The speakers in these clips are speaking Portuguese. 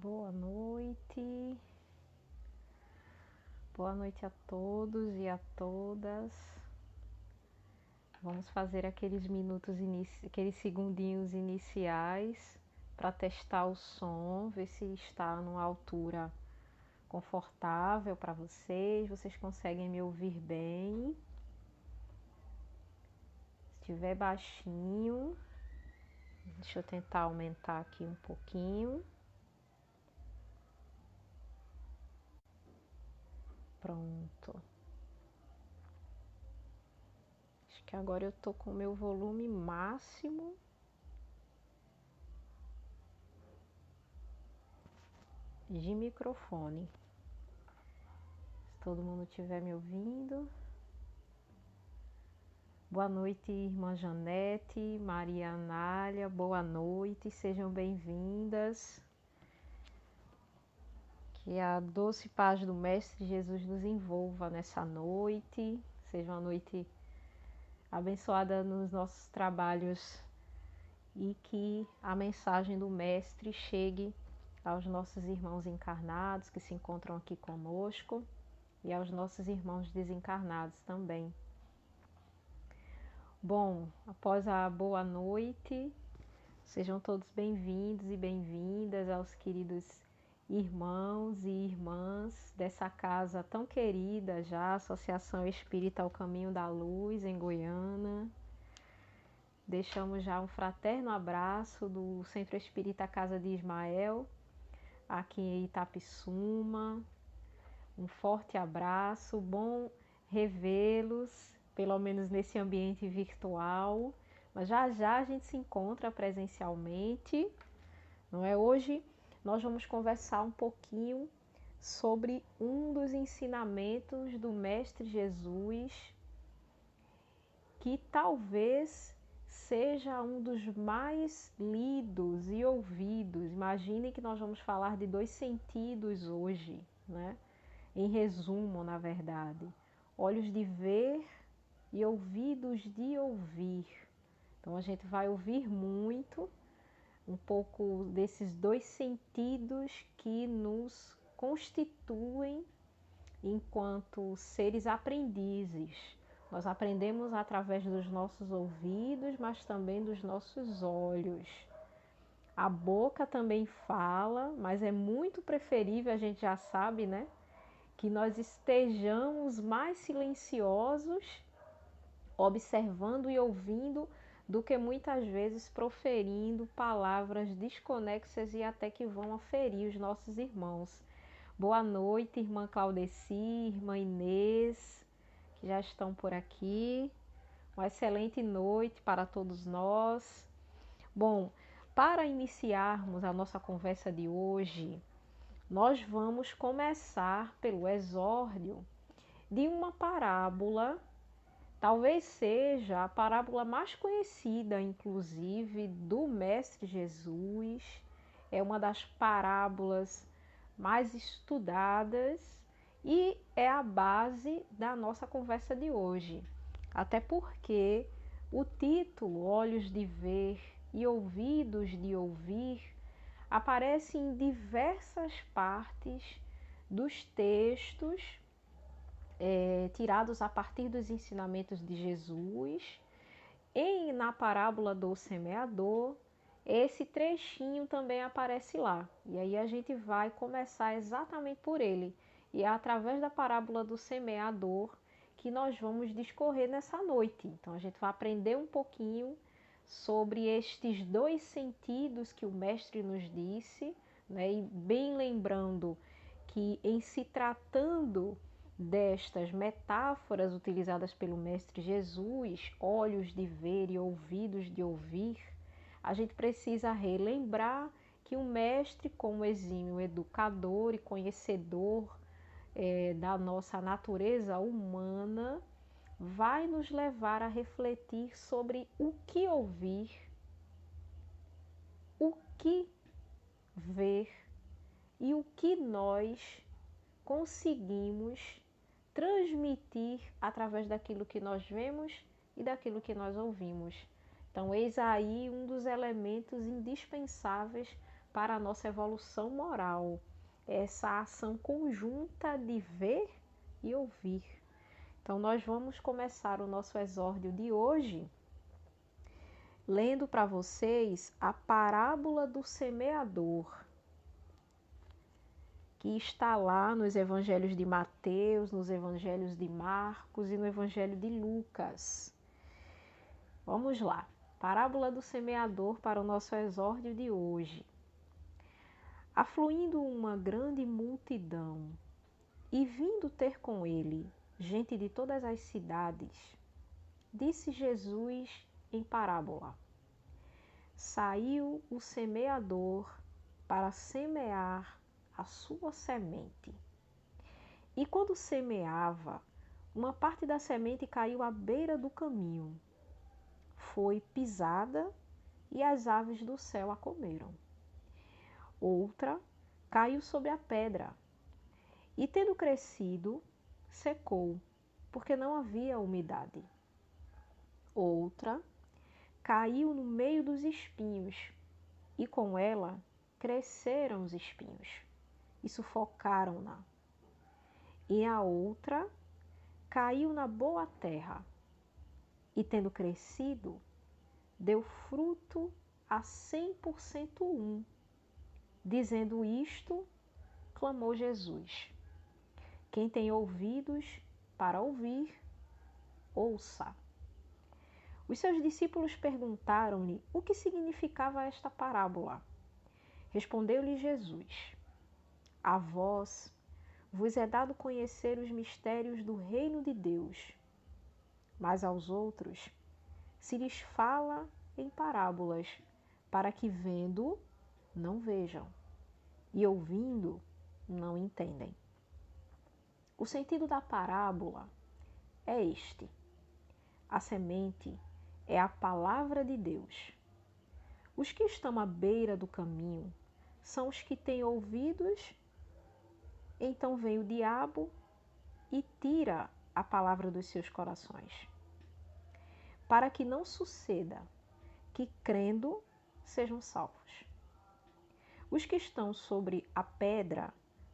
Boa noite. Boa noite a todos e a todas. Vamos fazer aqueles aqueles segundinhos iniciais para testar o som, ver se está numa altura confortável para vocês. Vocês conseguem me ouvir bem? Se estiver baixinho, deixa eu tentar aumentar aqui um pouquinho. Pronto. Acho que agora eu tô com o meu volume máximo. De microfone. Se todo mundo estiver me ouvindo. Boa noite, irmã Janete, Maria Anália, boa noite, sejam bem-vindas. Que a doce paz do Mestre Jesus nos envolva nessa noite, seja uma noite abençoada nos nossos trabalhos e que a mensagem do Mestre chegue aos nossos irmãos encarnados que se encontram aqui conosco e aos nossos irmãos desencarnados também. Bom, após a boa noite, sejam todos bem-vindos e bem-vindas aos queridos irmãos e irmãs dessa casa tão querida já, Associação Espírita ao Caminho da Luz, em Goiânia. Deixamos já um fraterno abraço do Centro Espírita Casa de Ismael, aqui em Itapissuma. Um forte abraço, bom revê-los, pelo menos nesse ambiente virtual. Mas já já a gente se encontra presencialmente, não é? Hoje nós vamos conversar um pouquinho sobre um dos ensinamentos do Mestre Jesus, que talvez seja um dos mais lidos e ouvidos. Imaginem que nós vamos falar de 2 sentidos hoje, né? Em resumo, na verdade, olhos de ver e ouvidos de ouvir. Então a gente vai ouvir muito, um pouco desses 2 sentidos que nos constituem enquanto seres aprendizes. Nós aprendemos através dos nossos ouvidos, mas também dos nossos olhos. A boca também fala, mas é muito preferível, a gente já sabe, né? Que nós estejamos mais silenciosos, observando e ouvindo, do que muitas vezes proferindo palavras desconexas e até que vão aferir os nossos irmãos. Boa noite, irmã Claudeci, irmã Inês, que já estão por aqui. Uma excelente noite para todos nós. Bom, para iniciarmos a nossa conversa de hoje, nós vamos começar pelo exórdio de uma parábola, talvez seja a parábola mais conhecida, inclusive, do Mestre Jesus. É uma das parábolas mais estudadas e é a base da nossa conversa de hoje. Até porque o título, Olhos de Ver e Ouvidos de Ouvir, aparece em diversas partes dos textos tirados a partir dos ensinamentos de Jesus. Na parábola do semeador, esse trechinho também aparece lá. E aí a gente vai começar exatamente por ele. E é através da parábola do semeador que nós vamos discorrer nessa noite. Então a gente vai aprender um pouquinho sobre estes 2 sentidos que o Mestre nos disse, né? E bem lembrando que em se tratando destas metáforas utilizadas pelo Mestre Jesus, olhos de ver e ouvidos de ouvir, a gente precisa relembrar que o Mestre, como exímio educador e conhecedor da nossa natureza humana, vai nos levar a refletir sobre o que ouvir, o que ver e o que nós conseguimos transmitir através daquilo que nós vemos e daquilo que nós ouvimos. Então, eis aí um dos elementos indispensáveis para a nossa evolução moral. Essa ação conjunta de ver e ouvir. Então, nós vamos começar o nosso exórdio de hoje lendo para vocês a parábola do semeador, que está lá nos evangelhos de Mateus, nos evangelhos de Marcos e no evangelho de Lucas. Vamos lá. Parábola do semeador para o nosso exórdio de hoje. Afluindo uma grande multidão e vindo ter com ele gente de todas as cidades, disse Jesus em parábola: Saiu o semeador para semear a sua semente. E quando semeava, uma parte da semente caiu à beira do caminho. Foi pisada e as aves do céu a comeram. Outra caiu sobre a pedra e, tendo crescido, secou, porque não havia umidade. Outra caiu no meio dos espinhos e com ela cresceram os espinhos e sufocaram-na. E a outra caiu na boa terra e, tendo crescido, deu fruto a 100%. Dizendo isto, clamou Jesus: Quem tem ouvidos para ouvir, ouça. Os seus discípulos perguntaram-lhe o que significava esta parábola. Respondeu-lhe Jesus: A vós vos é dado conhecer os mistérios do reino de Deus, mas aos outros se lhes fala em parábolas, para que vendo, não vejam, e ouvindo, não entendem. O sentido da parábola é este: a semente é a palavra de Deus. Os que estão à beira do caminho são os que têm ouvidos. Então vem o diabo e tira a palavra dos seus corações, para que não suceda que, crendo, sejam salvos. Os que estão sobre a pedra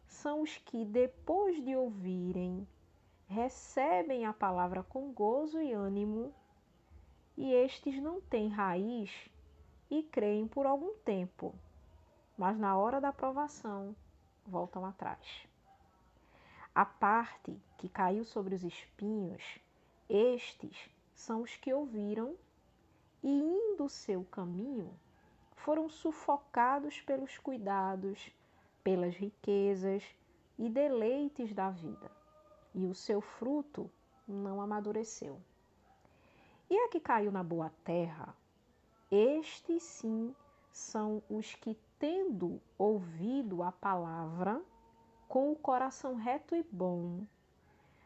são os que, depois de ouvirem, recebem a palavra com gozo e ânimo, e estes não têm raiz e creem por algum tempo, mas na hora da provação voltam atrás. A parte que caiu sobre os espinhos, estes são os que ouviram e, indo o seu caminho, foram sufocados pelos cuidados, pelas riquezas e deleites da vida, e o seu fruto não amadureceu. E a que caiu na boa terra, estes sim são os que, tendo ouvido a palavra, com o coração reto e bom,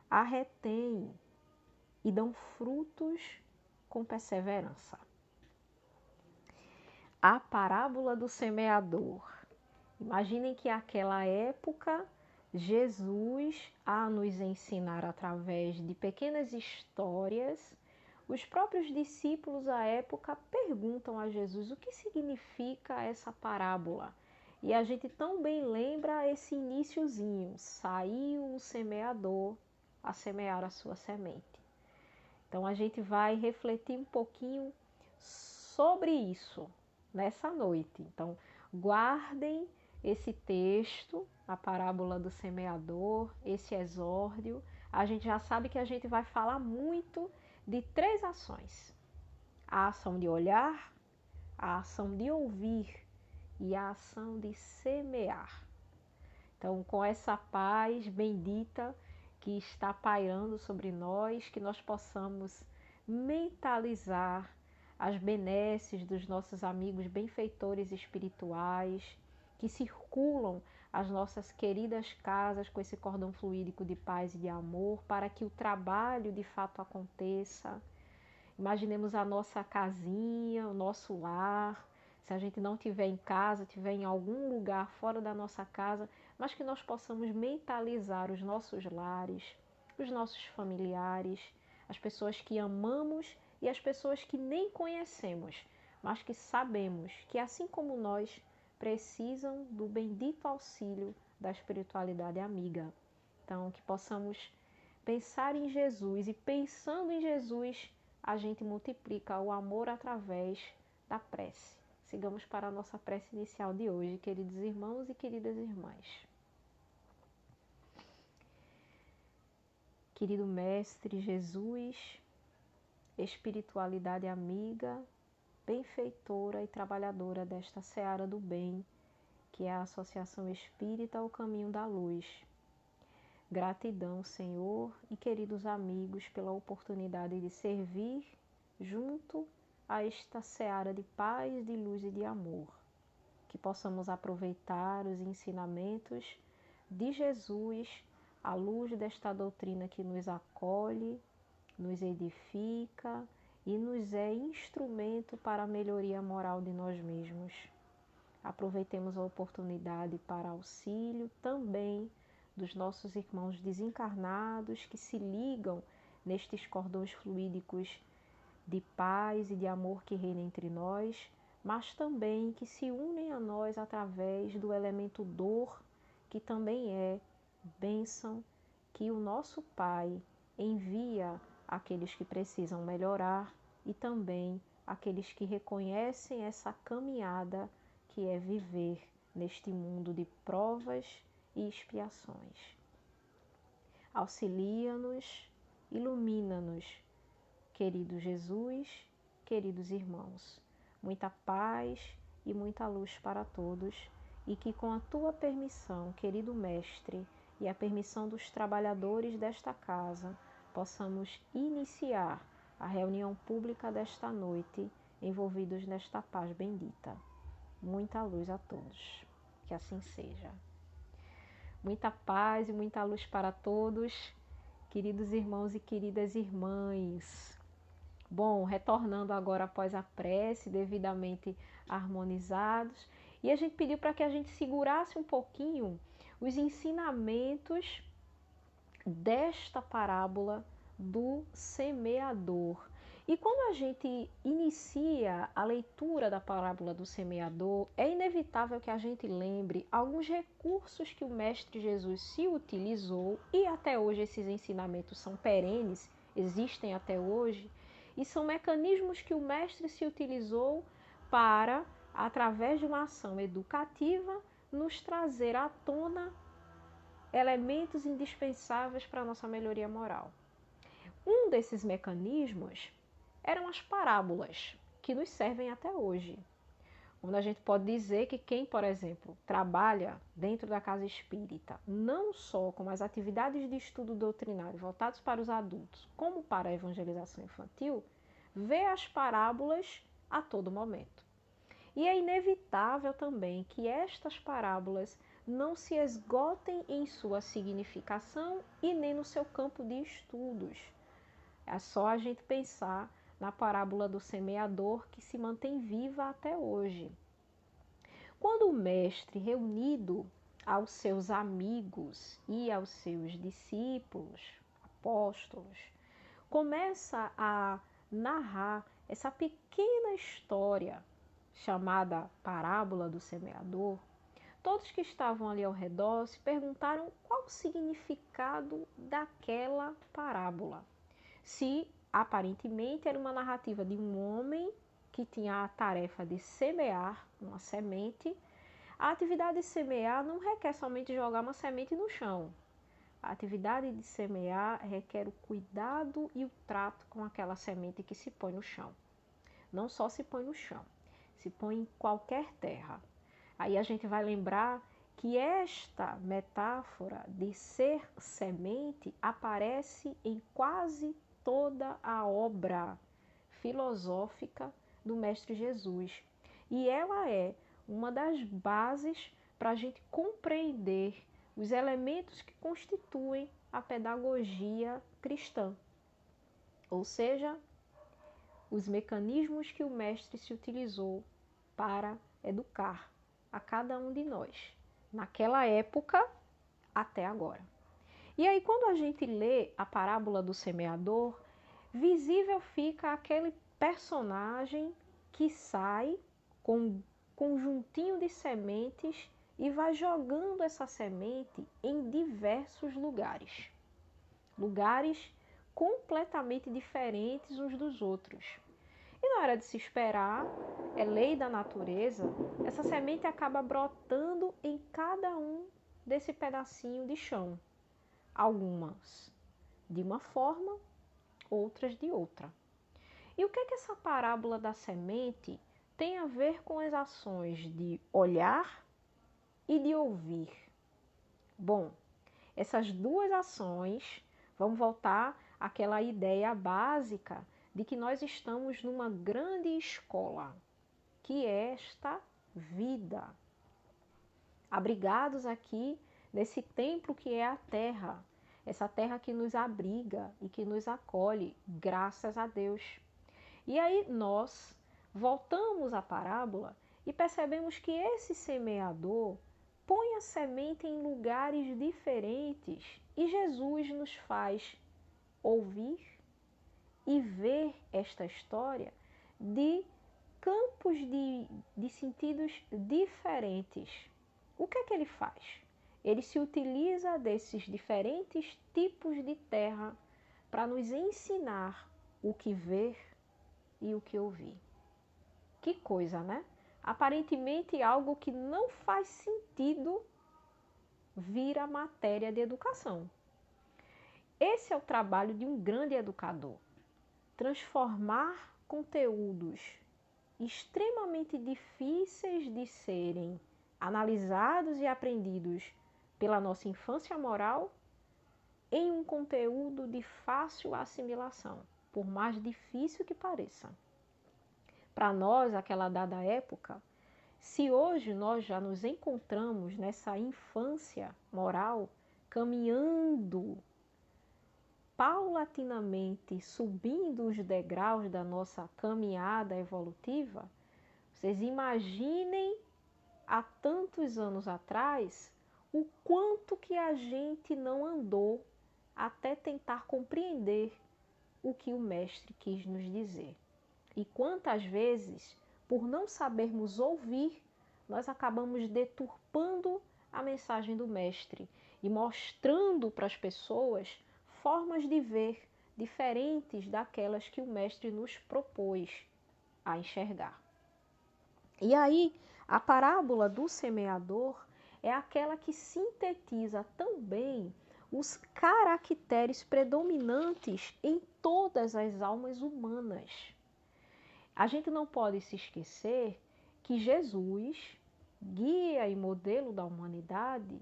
a retêm e dão frutos com perseverança. A parábola do semeador. Imaginem que naquela época, Jesus, a nos ensinar através de pequenas histórias, os próprios discípulos à época perguntam a Jesus o que significa essa parábola. E a gente tão bem lembra esse iniciozinho: saiu o semeador a semear a sua semente. Então a gente vai refletir um pouquinho sobre isso nessa noite. Então guardem esse texto, a parábola do semeador, esse exórdio. A gente já sabe que a gente vai falar muito de 3 ações: a ação de olhar, a ação de ouvir e a ação de semear. Então, com essa paz bendita que está pairando sobre nós, que nós possamos mentalizar as benesses dos nossos amigos benfeitores espirituais, que circulam as nossas queridas casas com esse cordão fluídico de paz e de amor, para que o trabalho de fato aconteça. Imaginemos a nossa casinha, o nosso lar. Se a gente não estiver em casa, estiver em algum lugar fora da nossa casa, mas que nós possamos mentalizar os nossos lares, os nossos familiares, as pessoas que amamos e as pessoas que nem conhecemos, mas que sabemos que, assim como nós, precisam do bendito auxílio da espiritualidade amiga. Então, que possamos pensar em Jesus e, pensando em Jesus, a gente multiplica o amor através da prece. Sigamos para a nossa prece inicial de hoje, queridos irmãos e queridas irmãs. Querido Mestre Jesus, espiritualidade amiga, benfeitora e trabalhadora desta seara do bem, que é a Associação Espírita O Caminho da Luz. Gratidão, Senhor, e queridos amigos, pela oportunidade de servir junto a esta seara de paz, de luz e de amor. Que possamos aproveitar os ensinamentos de Jesus à luz desta doutrina que nos acolhe, nos edifica e nos é instrumento para a melhoria moral de nós mesmos. Aproveitemos a oportunidade para auxílio também dos nossos irmãos desencarnados que se ligam nestes cordões fluídicos de paz e de amor que reina entre nós, mas também que se unem a nós através do elemento dor, que também é bênção que o nosso Pai envia àqueles que precisam melhorar e também àqueles que reconhecem essa caminhada que é viver neste mundo de provas e expiações. Auxilia-nos, ilumina-nos, querido Jesus, queridos irmãos. Muita paz e muita luz para todos, e que com a tua permissão, querido Mestre, e a permissão dos trabalhadores desta casa, possamos iniciar a reunião pública desta noite, envolvidos nesta paz bendita. Muita luz a todos. Que assim seja. Muita paz e muita luz para todos, queridos irmãos e queridas irmãs. Bom, retornando agora após a prece, devidamente harmonizados, e a gente pediu para que a gente segurasse um pouquinho os ensinamentos desta parábola do semeador. E quando a gente inicia a leitura da parábola do semeador, é inevitável que a gente lembre alguns recursos que o Mestre Jesus se utilizou, e até hoje esses ensinamentos são perenes, existem até hoje, e são mecanismos que o Mestre se utilizou para, através de uma ação educativa, nos trazer à tona elementos indispensáveis para a nossa melhoria moral. Um desses mecanismos eram as parábolas, que nos servem até hoje. Onde a gente pode dizer que quem, por exemplo, trabalha dentro da casa espírita, não só com as atividades de estudo doutrinário voltados para os adultos, como para a evangelização infantil, vê as parábolas a todo momento. E é inevitável também que estas parábolas não se esgotem em sua significação e nem no seu campo de estudos. É só a gente pensar na parábola do semeador, que se mantém viva até hoje. Quando o mestre, reunido aos seus amigos e aos seus discípulos, apóstolos, começa a narrar essa pequena história chamada parábola do semeador, todos que estavam ali ao redor se perguntaram qual o significado daquela parábola. Se aparentemente era uma narrativa de um homem que tinha a tarefa de semear uma semente, a atividade de semear não requer somente jogar uma semente no chão. A atividade de semear requer o cuidado e o trato com aquela semente que se põe no chão. Não só se põe no chão, se põe em qualquer terra. Aí a gente vai lembrar que esta metáfora de ser semente aparece em quase toda a obra filosófica do Mestre Jesus. E ela é uma das bases para a gente compreender os elementos que constituem a pedagogia cristã. Ou seja, os mecanismos que o Mestre se utilizou para educar a cada um de nós, naquela época até agora. E aí, quando a gente lê a parábola do semeador, visível fica aquele personagem que sai com conjuntinho de sementes e vai jogando essa semente em diversos lugares. Lugares completamente diferentes uns dos outros. E na hora de se esperar, é lei da natureza, essa semente acaba brotando em cada um desse pedacinho de chão. Algumas de uma forma, outras de outra. E o que é que essa parábola da semente tem a ver com as ações de olhar e de ouvir? Bom, essas duas ações, vamos voltar àquela ideia básica de que nós estamos numa grande escola, que é esta vida. Abrigados aqui nesse templo que é a terra, essa terra que nos abriga e que nos acolhe, graças a Deus. E aí nós voltamos à parábola e percebemos que esse semeador põe a semente em lugares diferentes e Jesus nos faz ouvir e ver esta história de campos de sentidos diferentes. O que é que ele faz? Ele se utiliza desses diferentes tipos de terra para nos ensinar o que ver e o que ouvir. Que coisa, né? Aparentemente algo que não faz sentido vira matéria de educação. Esse é o trabalho de um grande educador. Transformar conteúdos extremamente difíceis de serem analisados e aprendidos pela nossa infância moral em um conteúdo de fácil assimilação, por mais difícil que pareça. Para nós, aquela dada época, se hoje nós já nos encontramos nessa infância moral, caminhando paulatinamente, subindo os degraus da nossa caminhada evolutiva, vocês imaginem há tantos anos atrás o quanto que a gente não andou até tentar compreender o que o mestre quis nos dizer. E quantas vezes, por não sabermos ouvir, nós acabamos deturpando a mensagem do mestre e mostrando para as pessoas formas de ver diferentes daquelas que o mestre nos propôs a enxergar. E aí, a parábola do semeador é aquela que sintetiza tão bem os caracteres predominantes em todas as almas humanas. A gente não pode se esquecer que Jesus, guia e modelo da humanidade,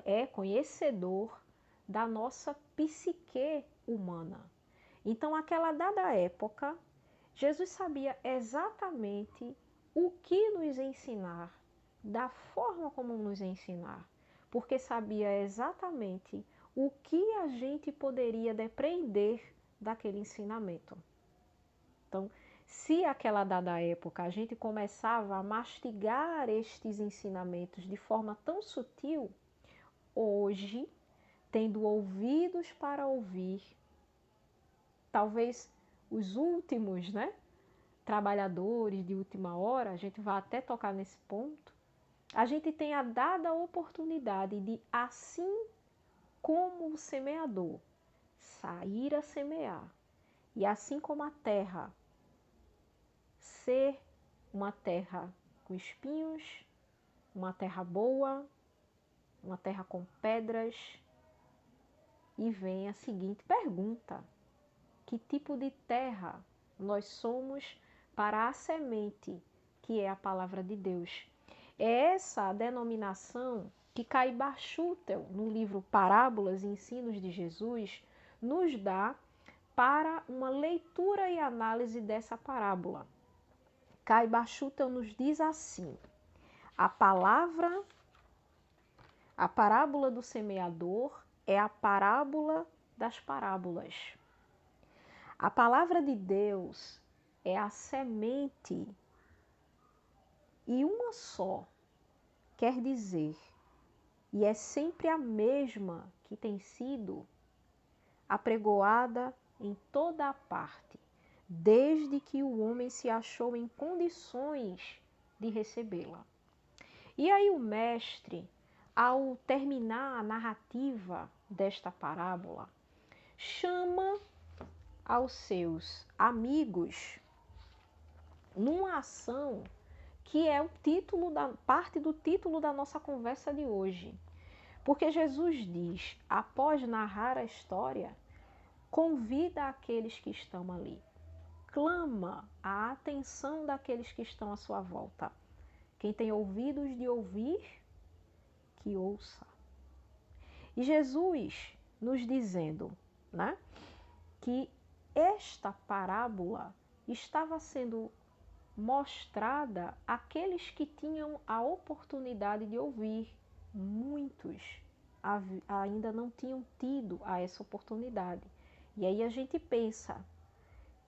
é conhecedor da nossa psique humana. Então, aquela dada época, Jesus sabia exatamente o que nos ensinar, da forma como nos ensinar, porque sabia exatamente o que a gente poderia depreender daquele ensinamento. Então, se aquela dada época a gente começava a mastigar estes ensinamentos de forma tão sutil, hoje, tendo ouvidos para ouvir, talvez os últimos, trabalhadores de última hora, a gente vai até tocar nesse ponto, a gente tem a dada oportunidade de, assim como o semeador, sair a semear, e assim como a terra, ser uma terra com espinhos, uma terra boa, uma terra com pedras. E vem a seguinte pergunta: que tipo de terra nós somos para a semente, que é a palavra de Deus? É essa a denominação que Caiba Schutel, no livro Parábolas e Ensinos de Jesus, nos dá para uma leitura e análise dessa parábola. Caiba Schutel nos diz assim: a parábola do semeador é a parábola das parábolas. A palavra de Deus é a semente e uma só, quer dizer, e é sempre a mesma que tem sido apregoada em toda a parte, desde que o homem se achou em condições de recebê-la. E aí o mestre, ao terminar a narrativa desta parábola, chama aos seus amigos numa ação que é o título parte do título da nossa conversa de hoje. Porque Jesus diz, após narrar a história, convida aqueles que estão ali, clama a atenção daqueles que estão à sua volta. Quem tem ouvidos de ouvir, que ouça. E Jesus nos dizendo, né, que esta parábola estava sendo mostrada àqueles que tinham a oportunidade de ouvir. Muitos ainda não tinham tido essa oportunidade. E aí a gente pensa,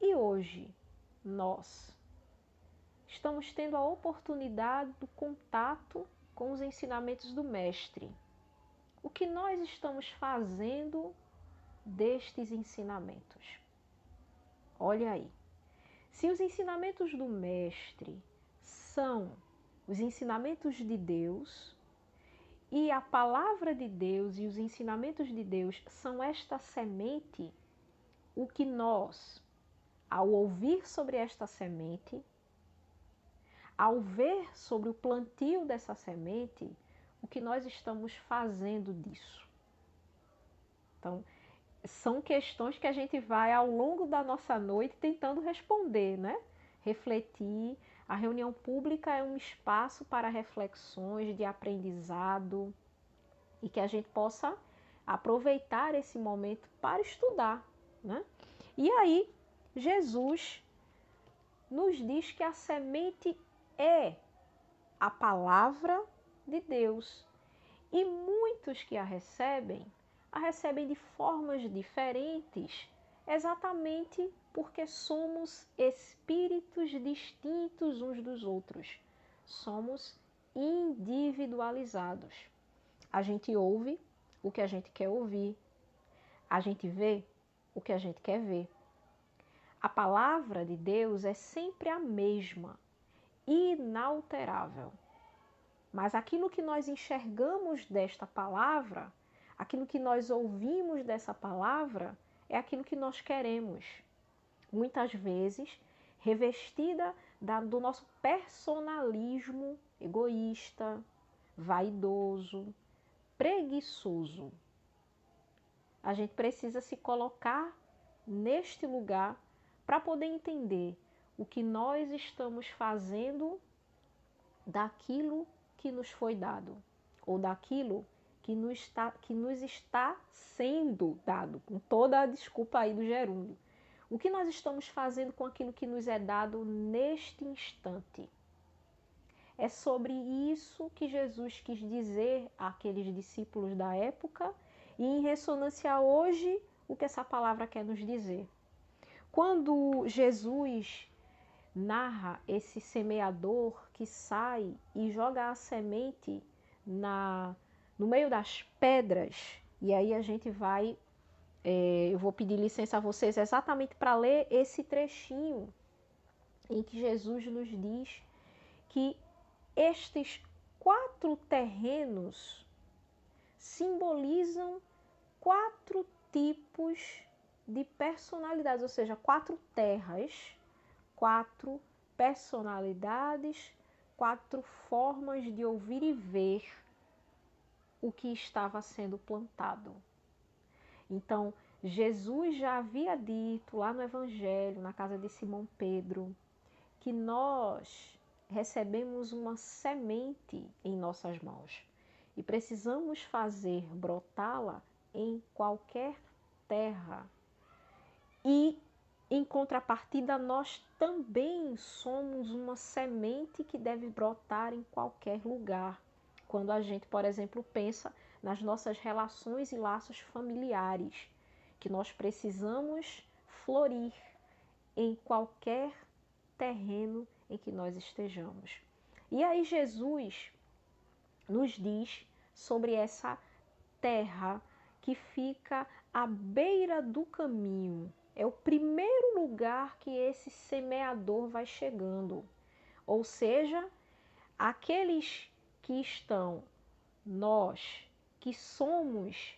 e hoje nós estamos tendo a oportunidade do contato com os ensinamentos do Mestre. O que nós estamos fazendo destes ensinamentos? Olha aí. Se os ensinamentos do Mestre são os ensinamentos de Deus, e a palavra de Deus e os ensinamentos de Deus são esta semente, o que nós, ao ouvir sobre esta semente, ao ver sobre o plantio dessa semente, o que nós estamos fazendo disso? Então, são questões que a gente vai ao longo da nossa noite tentando responder, né? Refletir. A reunião pública é um espaço para reflexões, de aprendizado, e que a gente possa aproveitar esse momento para estudar, né? E aí, Jesus nos diz que a semente é a palavra de Deus. E muitos que a recebem de formas diferentes, exatamente porque somos espíritos distintos uns dos outros. Somos individualizados. A gente ouve o que a gente quer ouvir. A gente vê o que a gente quer ver. A palavra de Deus é sempre a mesma, inalterável. Mas aquilo que nós enxergamos desta palavra, aquilo que nós ouvimos dessa palavra, é aquilo que nós queremos. Muitas vezes, revestida do nosso personalismo egoísta, vaidoso, preguiçoso. A gente precisa se colocar neste lugar para poder entender o que nós estamos fazendo daquilo que nos foi dado, ou daquilo que nos está sendo dado, com toda a desculpa aí do gerúndio. O que nós estamos fazendo com aquilo que nos é dado neste instante? É sobre isso que Jesus quis dizer àqueles discípulos da época e, em ressonância hoje, o que essa palavra quer nos dizer. Quando Jesus narra esse semeador que sai e joga a semente no meio das pedras, e aí a gente vai, eu vou pedir licença a vocês exatamente para ler esse trechinho em que Jesus nos diz que estes 4 terrenos simbolizam 4 tipos de personalidades, ou seja, 4 terras, 4 personalidades, 4 formas de ouvir e ver o que estava sendo plantado. Então, Jesus já havia dito lá no Evangelho, na casa de Simão Pedro, que nós recebemos uma semente em nossas mãos e precisamos fazer brotá-la em qualquer terra. E, em contrapartida, nós também somos uma semente que deve brotar em qualquer lugar. Quando a gente, por exemplo, pensa nas nossas relações e laços familiares, que nós precisamos florir em qualquer terreno em que nós estejamos. E aí Jesus nos diz sobre essa terra que fica à beira do caminho. É o primeiro lugar que esse semeador vai chegando. Ou seja, aqueles que estão, nós, que somos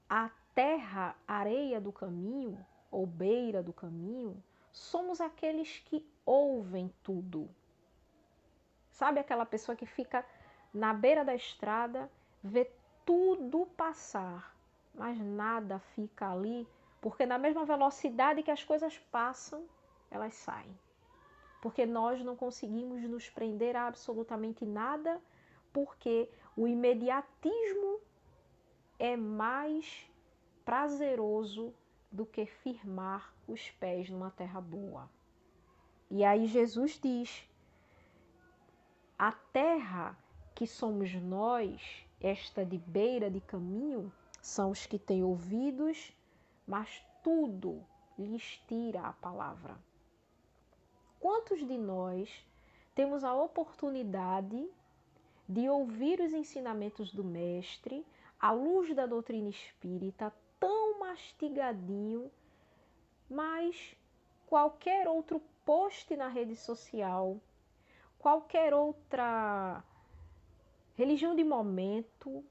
a terra, areia do caminho, ou beira do caminho, somos aqueles que ouvem tudo. Sabe aquela pessoa que fica na beira da estrada, vê tudo passar, mas nada fica ali, porque na mesma velocidade que as coisas passam, elas saem. Porque nós não conseguimos nos prender a absolutamente nada, porque o imediatismo é mais prazeroso do que firmar os pés numa terra boa. E aí Jesus diz: a terra que somos nós, esta de beira de caminho, são os que têm ouvidos, mas tudo lhes tira a palavra. Quantos de nós temos a oportunidade de ouvir os ensinamentos do Mestre, à luz da doutrina espírita, tão mastigadinho, mas qualquer outro post na rede social, qualquer outra religião de momento,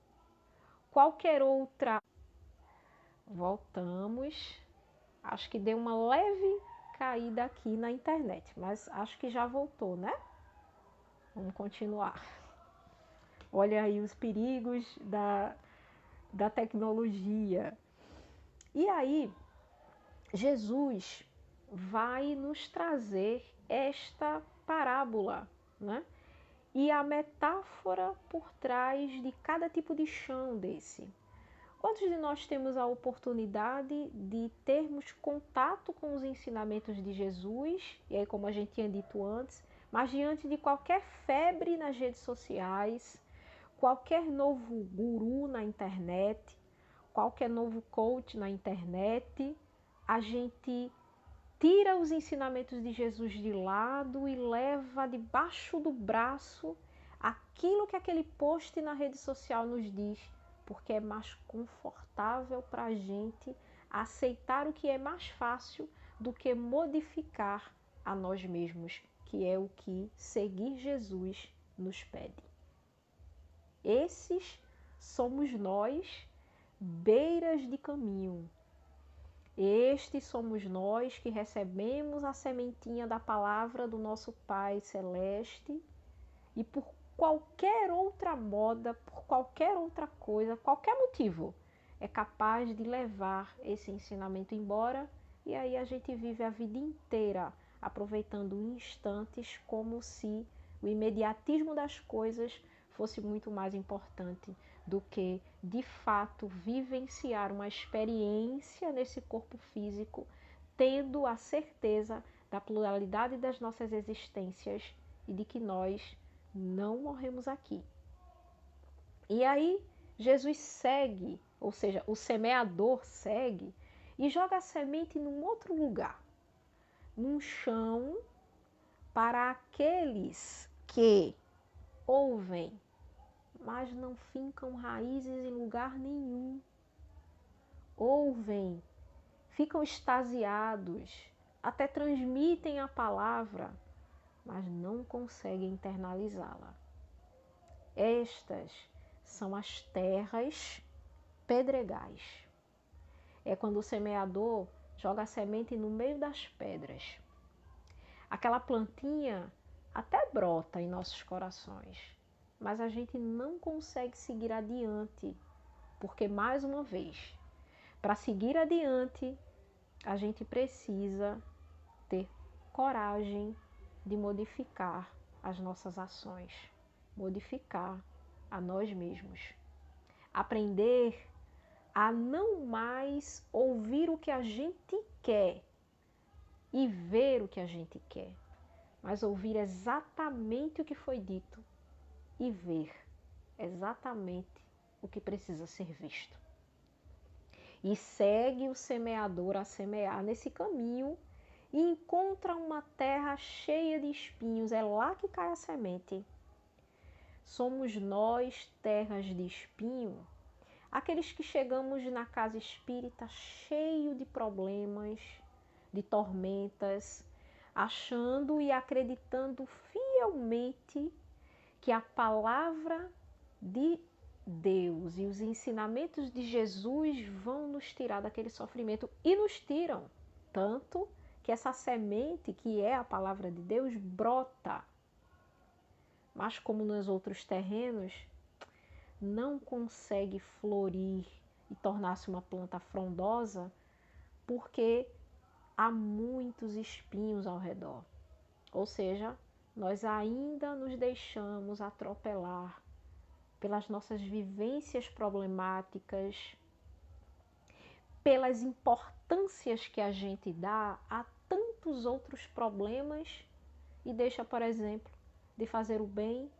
qualquer outra... Voltamos. Acho que deu uma leve caída aqui na internet, mas acho que já voltou, né? Vamos continuar. Olha aí os perigos da tecnologia. E aí, Jesus vai nos trazer esta parábola, né? E a metáfora por trás de cada tipo de chão desse. Quantos de nós temos a oportunidade de termos contato com os ensinamentos de Jesus, e aí como a gente tinha dito antes, mas diante de qualquer febre nas redes sociais, qualquer novo guru na internet, qualquer novo coach na internet, a gente tira os ensinamentos de Jesus de lado e leva debaixo do braço aquilo que aquele post na rede social nos diz, porque é mais confortável para a gente aceitar o que é mais fácil do que modificar a nós mesmos, que é o que seguir Jesus nos pede. Esses somos nós, beiras de caminho. Estes somos nós que recebemos a sementinha da palavra do nosso Pai Celeste e por qualquer outra moda, por qualquer outra coisa, qualquer motivo, é capaz de levar esse ensinamento embora, e aí a gente vive a vida inteira aproveitando instantes como se o imediatismo das coisas fosse muito mais importante do que, de fato, vivenciar uma experiência nesse corpo físico, tendo a certeza da pluralidade das nossas existências e de que nós não morremos aqui. E aí Jesus segue, ou seja, o semeador segue e joga a semente num outro lugar, num chão para aqueles que ouvem, mas não fincam raízes em lugar nenhum. Ouvem, ficam extasiados, até transmitem a palavra, mas não conseguem internalizá-la. Estas são as terras pedregais. É quando o semeador joga a semente no meio das pedras. Aquela plantinha até brota em nossos corações, mas a gente não consegue seguir adiante, porque, mais uma vez, para seguir adiante, a gente precisa ter coragem de modificar as nossas ações, modificar a nós mesmos. Aprender a não mais ouvir o que a gente quer e ver o que a gente quer, mas ouvir exatamente o que foi dito e ver exatamente o que precisa ser visto. E segue o semeador a semear nesse caminho e encontra uma terra cheia de espinhos. É lá que cai a semente. Somos nós, terras de espinho, aqueles que chegamos na casa espírita cheio de problemas, de tormentas, achando e acreditando fielmente que a palavra de Deus e os ensinamentos de Jesus vão nos tirar daquele sofrimento e nos tiram. Tanto que essa semente, que é a palavra de Deus, brota. Mas como nos outros terrenos, não consegue florir e tornar-se uma planta frondosa, porque há muitos espinhos ao redor. Ou seja, nós ainda nos deixamos atropelar pelas nossas vivências problemáticas, pelas importâncias que a gente dá a tantos outros problemas e deixa, por exemplo, de fazer o bem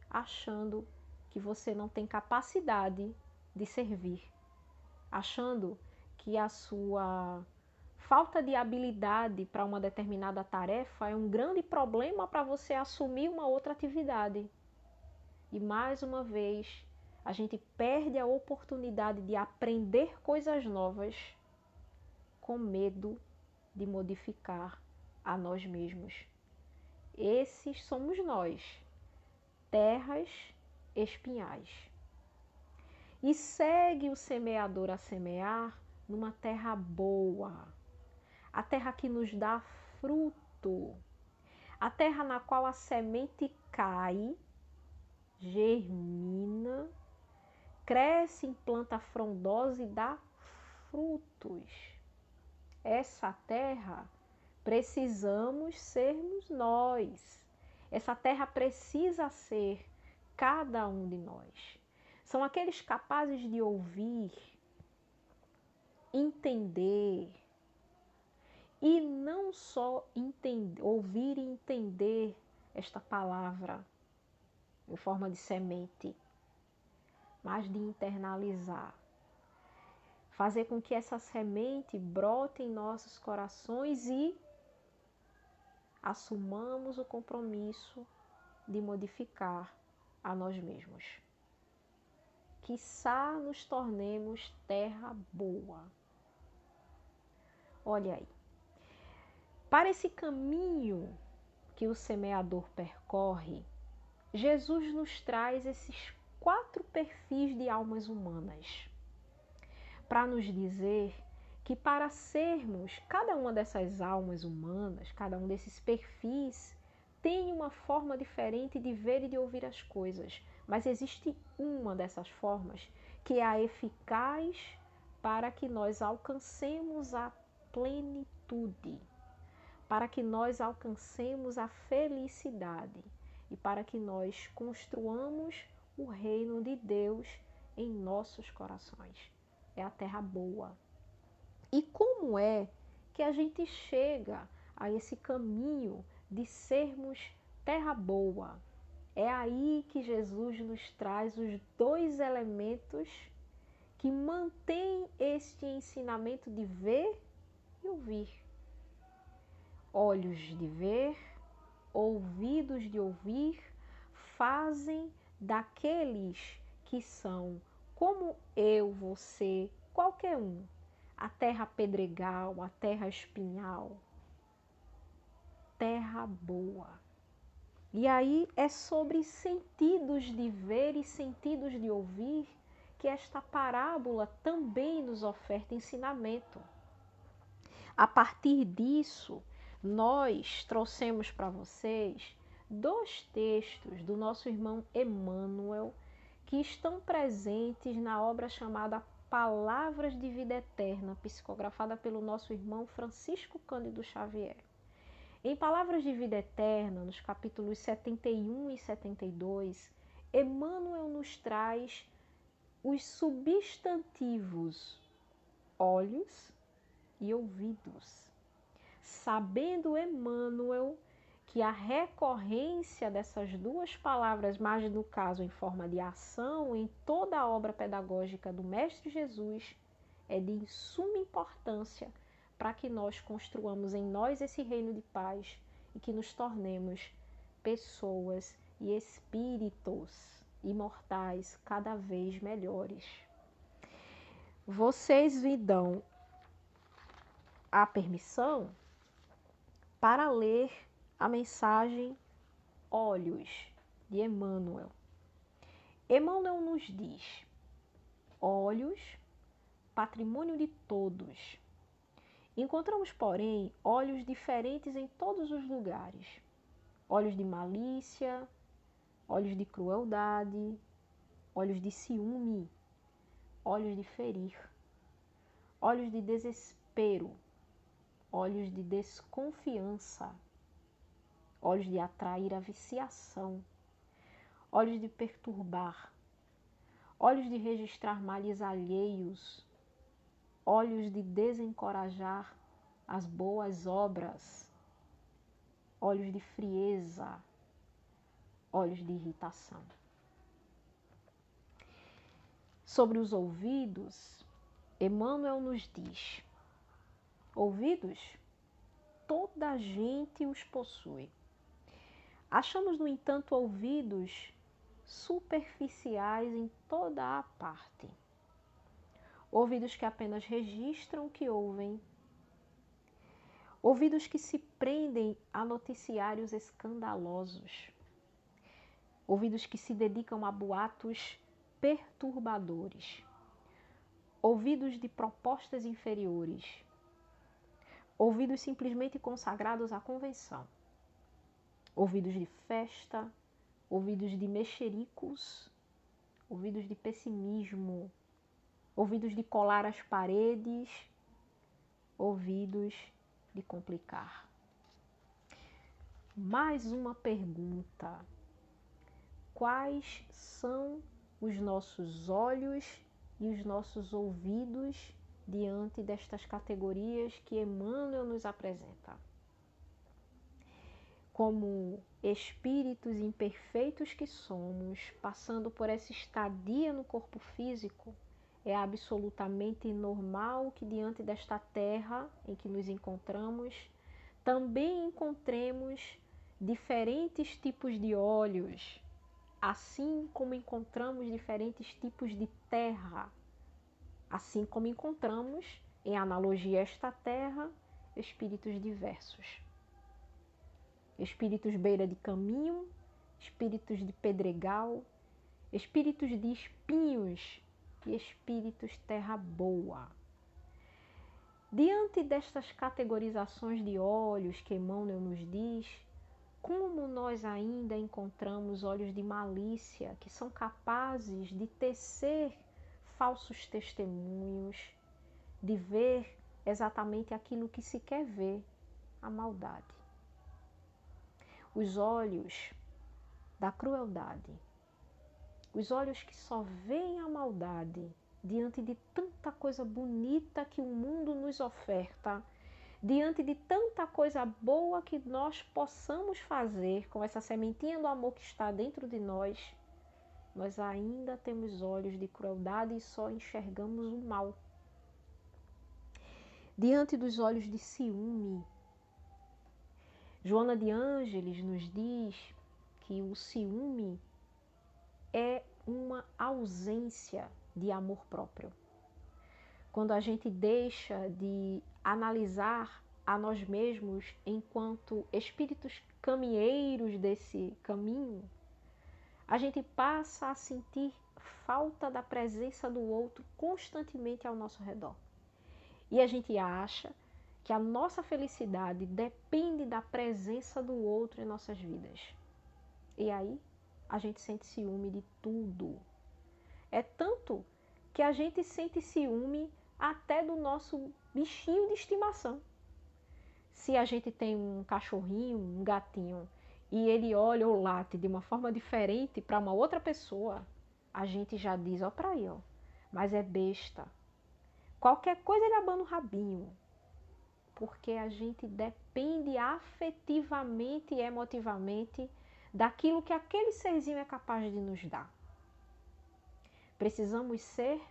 achando que você não tem capacidade de servir, achando que a sua falta de habilidade para uma determinada tarefa é um grande problema para você assumir uma outra atividade. E mais uma vez, a gente perde a oportunidade de aprender coisas novas com medo de modificar a nós mesmos. Esses somos nós, terras espinhais. E segue o semeador a semear numa terra boa, a terra que nos dá fruto, a terra na qual a semente cai, germina, cresce em planta frondosa e dá frutos. Essa terra precisamos sermos nós. Essa terra precisa ser cada um de nós. São aqueles capazes de ouvir, entender, e não só ouvir e entender esta palavra em forma de semente, mas de internalizar. Fazer com que essa semente brote em nossos corações e assumamos o compromisso de modificar a nós mesmos. Quiçá nos tornemos terra boa. Olha aí. Para esse caminho que o semeador percorre, Jesus nos traz esses 4 perfis de almas humanas, para nos dizer que para sermos cada uma dessas almas humanas, cada um desses perfis, tem uma forma diferente de ver e de ouvir as coisas, mas existe uma dessas formas que é a eficaz para que nós alcancemos a plenitude, para que nós alcancemos a felicidade e para que nós construamos o reino de Deus em nossos corações. É a terra boa. E como é que a gente chega a esse caminho de sermos terra boa? É aí que Jesus nos traz os 2 elementos que mantêm este ensinamento de ver e ouvir. Olhos de ver, ouvidos de ouvir, fazem daqueles que são como eu, você, qualquer um, a terra pedregal, a terra espinhal, terra boa. E aí é sobre sentidos de ver e sentidos de ouvir que esta parábola também nos oferta ensinamento. A partir disso, nós trouxemos para vocês 2 textos do nosso irmão Emmanuel que estão presentes na obra chamada Palavras de Vida Eterna, psicografada pelo nosso irmão Francisco Cândido Xavier. Em Palavras de Vida Eterna, nos capítulos 71 e 72, Emmanuel nos traz os substantivos olhos e ouvidos, sabendo Emmanuel que a recorrência dessas 2 palavras, mas no caso em forma de ação, em toda a obra pedagógica do Mestre Jesus, é de suma importância para que nós construamos em nós esse reino de paz e que nos tornemos pessoas e espíritos imortais cada vez melhores. Vocês me dão a permissão para ler a mensagem olhos de Emmanuel. Emmanuel nos diz: olhos, patrimônio de todos. Encontramos, porém, olhos diferentes em todos os lugares. Olhos de malícia, olhos de crueldade, olhos de ciúme, olhos de ferir, olhos de desespero, olhos de desconfiança, olhos de atrair a viciação, olhos de perturbar, olhos de registrar males alheios, olhos de desencorajar as boas obras, olhos de frieza, olhos de irritação. Sobre os ouvidos, Emmanuel nos diz: ouvidos, toda a gente os possui. Achamos, no entanto, ouvidos superficiais em toda a parte. Ouvidos que apenas registram o que ouvem. Ouvidos que se prendem a noticiários escandalosos. Ouvidos que se dedicam a boatos perturbadores. Ouvidos de propostas inferiores. Ouvidos simplesmente consagrados à convenção. Ouvidos de festa, ouvidos de mexericos, ouvidos de pessimismo, ouvidos de colar as paredes, ouvidos de complicar. Mais uma pergunta: quais são os nossos olhos e os nossos ouvidos diante destas categorias que Emmanuel nos apresenta? Como espíritos imperfeitos que somos, passando por essa estadia no corpo físico, é absolutamente normal que diante desta terra em que nos encontramos, também encontremos diferentes tipos de olhos, assim como encontramos diferentes tipos de terra, assim como encontramos, em analogia a esta terra, espíritos diversos. Espíritos beira de caminho, espíritos de pedregal, espíritos de espinhos e espíritos terra boa. Diante destas categorizações de olhos que Emmanuel nos diz, como nós ainda encontramos olhos de malícia que são capazes de tecer falsos testemunhos, de ver exatamente aquilo que se quer ver, a maldade. Os olhos da crueldade, os olhos que só veem a maldade diante de tanta coisa bonita que o mundo nos oferta, diante de tanta coisa boa que nós possamos fazer com essa sementinha do amor que está dentro de nós, nós ainda temos olhos de crueldade e só enxergamos o mal. Diante dos olhos de ciúme, Joana de Ângeles nos diz que o ciúme é uma ausência de amor próprio. Quando a gente deixa de analisar a nós mesmos enquanto espíritos caminheiros desse caminho, a gente passa a sentir falta da presença do outro constantemente ao nosso redor. E a gente acha que a nossa felicidade depende da presença do outro em nossas vidas. E aí, a gente sente ciúme de tudo. É tanto que a gente sente ciúme até do nosso bichinho de estimação. Se a gente tem um cachorrinho, um gatinho, e ele olha ou late de uma forma diferente para uma outra pessoa, a gente já diz, ó pra aí, ó, mas é besta. Qualquer coisa ele abana o rabinho. Porque a gente depende afetivamente e emotivamente daquilo que aquele serzinho é capaz de nos dar. Precisamos ser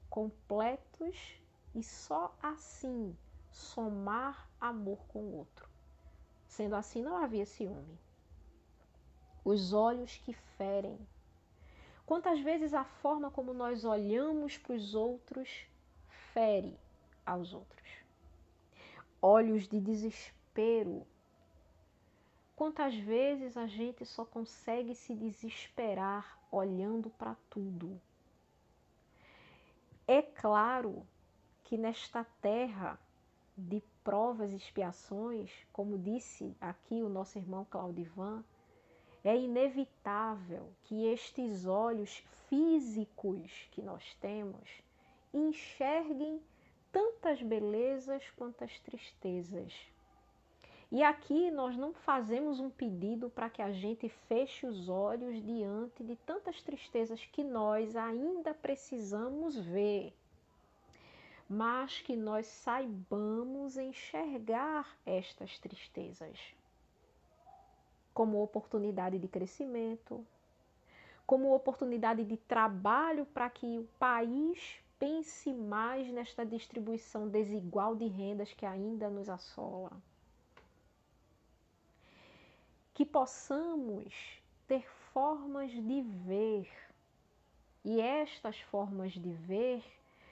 completos e só assim somar amor com o outro. Sendo assim, não havia ciúme. Os olhos que ferem. Quantas vezes a forma como nós olhamos para os outros fere aos outros. Olhos de desespero. Quantas vezes a gente só consegue se desesperar olhando para tudo? É claro que nesta terra de provas e expiações, como disse aqui o nosso irmão Claudivan, é inevitável que estes olhos físicos que nós temos enxerguem tantas belezas quanto as tristezas. E aqui nós não fazemos um pedido para que a gente feche os olhos diante de tantas tristezas que nós ainda precisamos ver, mas que nós saibamos enxergar estas tristezas como oportunidade de crescimento, como oportunidade de trabalho para que o país pense mais nesta distribuição desigual de rendas que ainda nos assola. Que possamos ter formas de ver, e estas formas de ver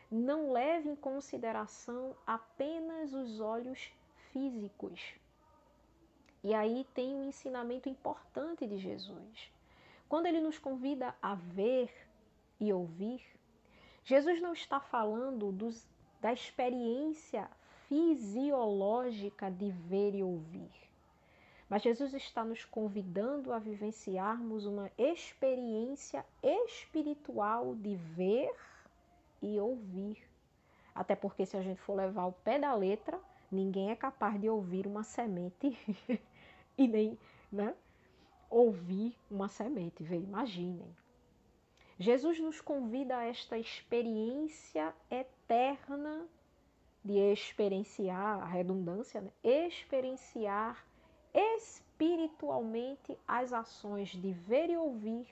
não levem em consideração apenas os olhos físicos. E aí tem um ensinamento importante de Jesus. Quando ele nos convida a ver e ouvir, Jesus não está falando da experiência fisiológica de ver e ouvir. Mas Jesus está nos convidando a vivenciarmos uma experiência espiritual de ver e ouvir. Até porque se a gente for levar ao pé da letra, ninguém é capaz de ouvir uma semente e nem, né, ouvir uma semente. Imaginem. Jesus nos convida a esta experiência eterna de experienciar, a redundância, né? Experienciar espiritualmente as ações de ver e ouvir,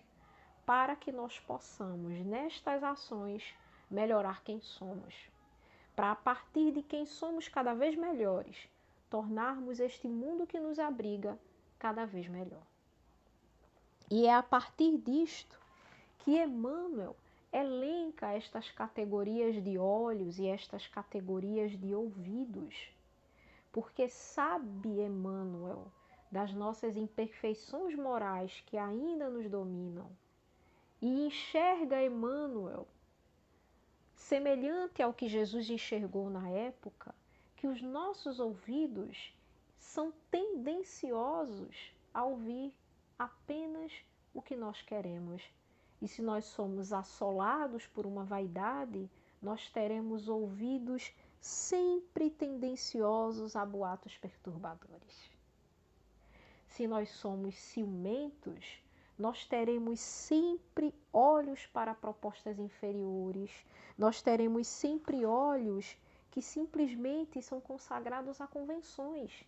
para que nós possamos, nestas ações, melhorar quem somos. Para, a partir de quem somos cada vez melhores, tornarmos este mundo que nos abriga cada vez melhor. E é a partir disto que Emmanuel elenca estas categorias de olhos e estas categorias de ouvidos, porque sabe Emmanuel das nossas imperfeições morais que ainda nos dominam, e enxerga Emmanuel, semelhante ao que Jesus enxergou na época, que os nossos ouvidos são tendenciosos a ouvir apenas o que nós queremos. E se nós somos assolados por uma vaidade, nós teremos ouvidos sempre tendenciosos a boatos perturbadores. Se nós somos ciumentos, nós teremos sempre olhos para propostas inferiores, nós teremos sempre olhos que simplesmente são consagrados a convenções.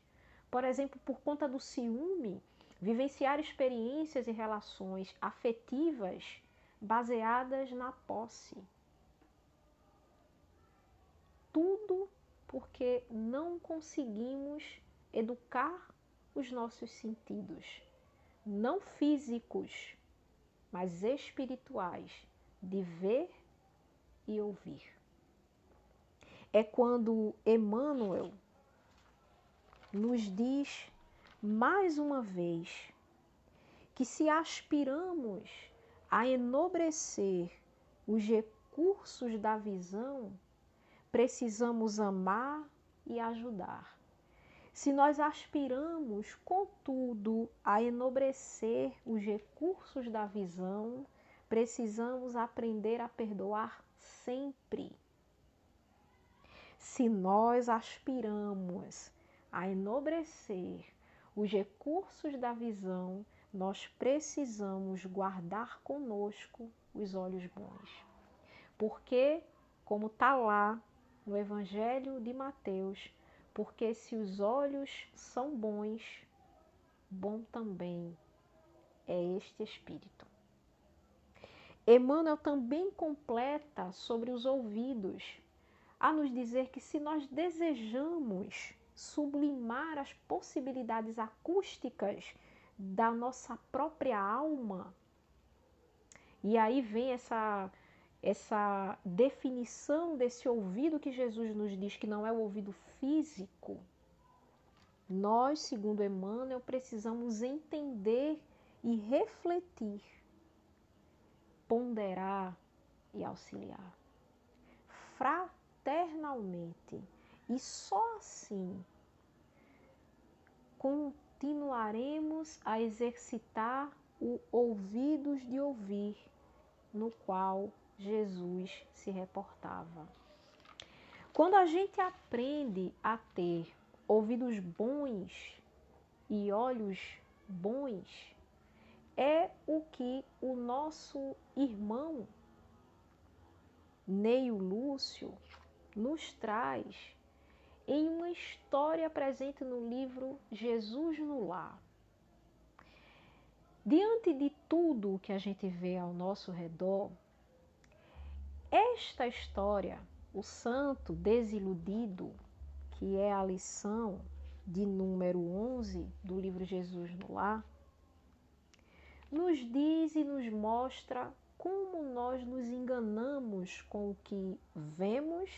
Por exemplo, por conta do ciúme, vivenciar experiências e relações afetivas baseadas na posse. Tudo porque não conseguimos educar os nossos sentidos, não físicos, mas espirituais, de ver e ouvir. É quando Emmanuel nos diz mais uma vez que se aspiramos a enobrecer os recursos da visão, precisamos amar e ajudar. Se nós aspiramos, contudo, a enobrecer os recursos da visão, precisamos aprender a perdoar sempre. Se nós aspiramos a enobrecer os recursos da visão, nós precisamos guardar conosco os olhos bons. Porque, como está lá no Evangelho de Mateus, porque se os olhos são bons, bom também é este espírito. Emmanuel também completa sobre os ouvidos, a nos dizer que se nós desejamos sublimar as possibilidades acústicas da nossa própria alma, e aí vem essa definição desse ouvido que Jesus nos diz que não é o ouvido físico, Nós, segundo Emmanuel, precisamos entender e refletir, ponderar e auxiliar fraternalmente. E só assim continuaremos a exercitar o ouvidos de ouvir, no qual Jesus se reportava. Quando a gente aprende a ter ouvidos bons e olhos bons, é o que o nosso irmão Neio Lúcio nos traz em uma história presente no livro Jesus no Lar. Diante de tudo que a gente vê ao nosso redor, esta história, o santo desiludido, que é a lição de número 11 do livro Jesus no Lar, nos diz e nos mostra como nós nos enganamos com o que vemos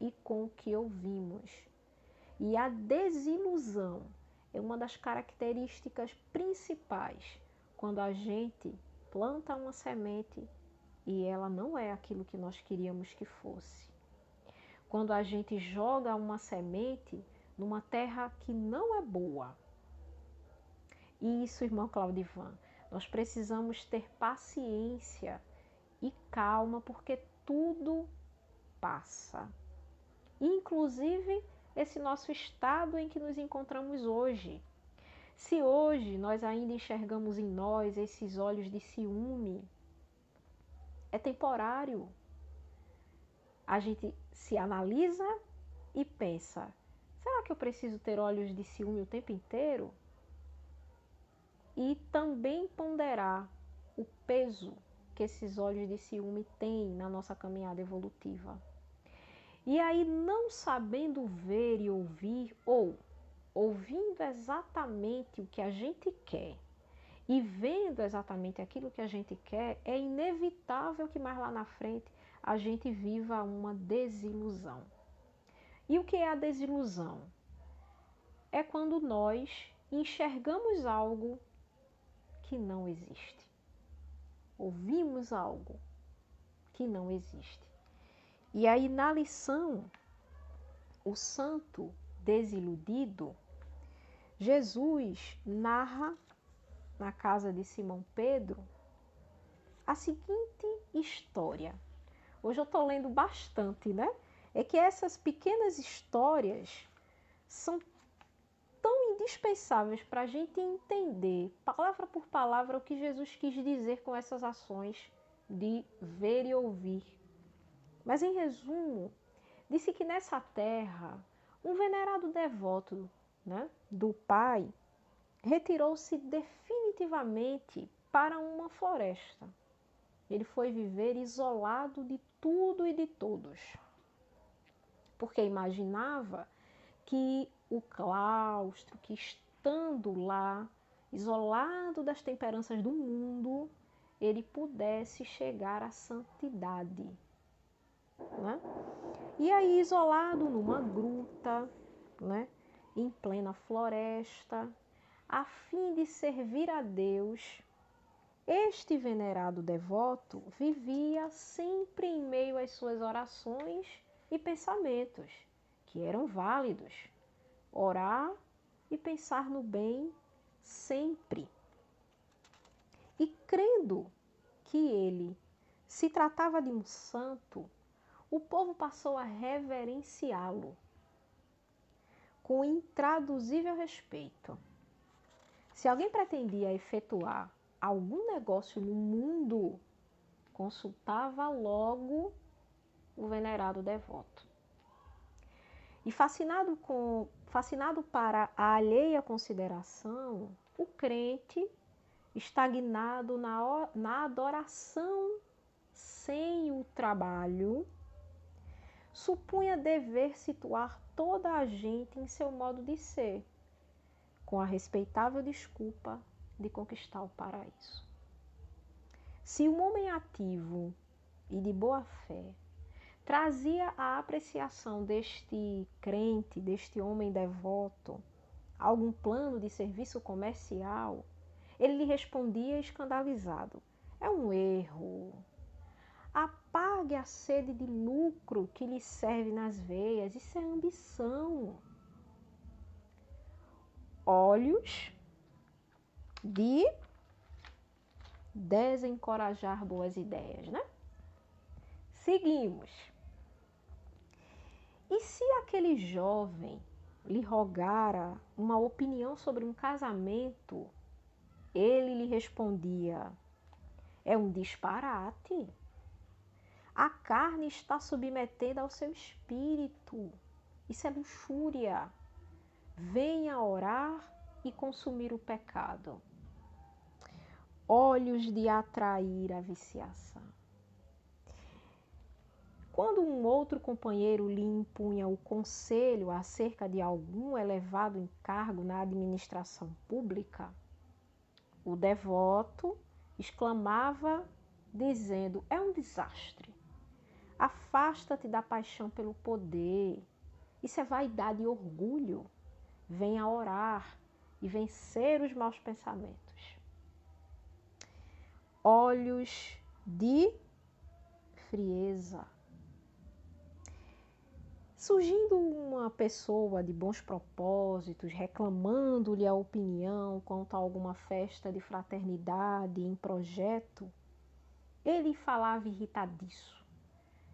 e com o que ouvimos. E a desilusão é uma das características principais quando a gente planta uma semente e ela não é aquilo que nós queríamos que fosse. Quando a gente joga uma semente numa terra que não é boa. E isso, irmão Claudivan, nós precisamos ter paciência e calma, porque tudo passa. Inclusive esse nosso estado em que nos encontramos hoje. Se hoje nós ainda enxergamos em nós esses olhos de ciúme, é temporário. A gente se analisa e pensa, será que eu preciso ter olhos de ciúme o tempo inteiro? E também ponderar o peso que esses olhos de ciúme têm na nossa caminhada evolutiva. E aí, não sabendo ver e ouvir, ou ouvindo exatamente o que a gente quer e vendo exatamente aquilo que a gente quer, é inevitável que mais lá na frente a gente viva uma desilusão. E o que é a desilusão? É quando nós enxergamos algo que não existe. Ouvimos algo que não existe. E aí, na lição, o santo desiludido, Jesus narra na casa de Simão Pedro a seguinte história. Hoje eu estou lendo bastante, né? É que essas pequenas histórias são tão indispensáveis para a gente entender, palavra por palavra, o que Jesus quis dizer com essas ações de ver e ouvir. Mas, em resumo, disse que nessa terra, um venerado devoto, né, do Pai retirou-se definitivamente para uma floresta. Ele foi viver isolado de tudo e de todos, porque imaginava que o claustro, que estando lá, isolado das temperanças do mundo, ele pudesse chegar à santidade. Né? E aí, isolado numa gruta, né, em plena floresta, a fim de servir a Deus, este venerado devoto vivia sempre em meio às suas orações e pensamentos, que eram válidos. Orar e pensar no bem sempre. E crendo que ele se tratava de um santo, o povo passou a reverenciá-lo com intraduzível respeito. Se alguém pretendia efetuar algum negócio no mundo, consultava logo o venerado devoto. E fascinado para a alheia consideração, o crente, estagnado na adoração sem o trabalho, supunha dever situar toda a gente em seu modo de ser, com a respeitável desculpa de conquistar o paraíso. Se um homem ativo e de boa fé trazia a apreciação deste crente, deste homem devoto, algum plano de serviço comercial, ele lhe respondia escandalizado: é um erro. Apague a sede de lucro que lhe serve nas veias, isso é ambição. Olhos de desencorajar boas ideias, né? Seguimos. E se aquele jovem lhe rogara uma opinião sobre um casamento, ele lhe respondia: é um disparate. A carne está submetida ao seu espírito. Isso é luxúria. Venha orar e consumir o pecado. Olhos de atrair a viciação. Quando um outro companheiro lhe impunha o conselho acerca de algum elevado encargo na administração pública, o devoto exclamava dizendo: é um desastre. Afasta-te da paixão pelo poder. Isso é vaidade e orgulho. Venha orar e vencer os maus pensamentos. Olhos de frieza. Surgindo uma pessoa de bons propósitos, reclamando-lhe a opinião quanto a alguma festa de fraternidade em projeto, ele falava irritadiço.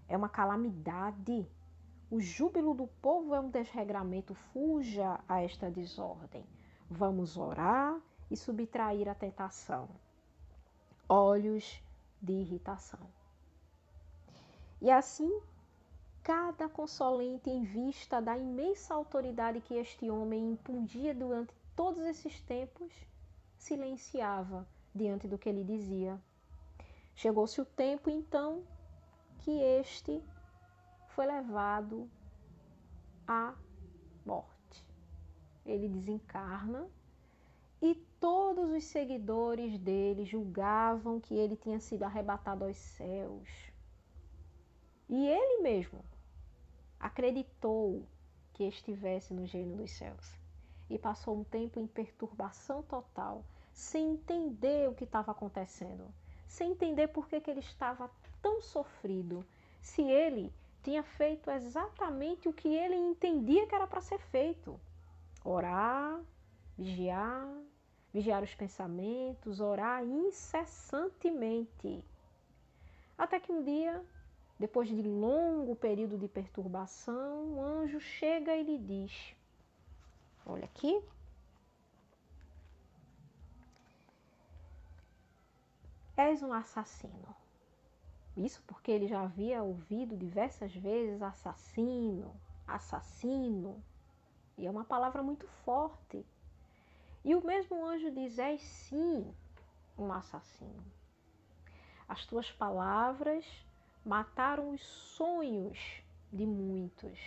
É uma calamidade. O júbilo do povo é um desregramento. Fuja a esta desordem. Vamos orar e subtrair a tentação. Olhos de irritação. E assim, cada consolente em vista da imensa autoridade que este homem impungia durante todos esses tempos, silenciava diante do que ele dizia. Chegou-se o tempo, então, que este foi levado à morte. Ele desencarna e todos os seguidores dele julgavam que ele tinha sido arrebatado aos céus. E ele mesmo acreditou que estivesse no reino dos céus. E passou um tempo em perturbação total, sem entender o que estava acontecendo, sem entender por que ele estava tão sofrido, se ele tinha feito exatamente o que ele entendia que era para ser feito. Orar, vigiar os pensamentos, orar incessantemente. Até que um dia, depois de longo período de perturbação, um anjo chega e lhe diz: olha aqui, és um assassino. Isso porque ele já havia ouvido diversas vezes assassino, assassino. E é uma palavra muito forte. E o mesmo anjo diz: és sim um assassino. As tuas palavras mataram os sonhos de muitos.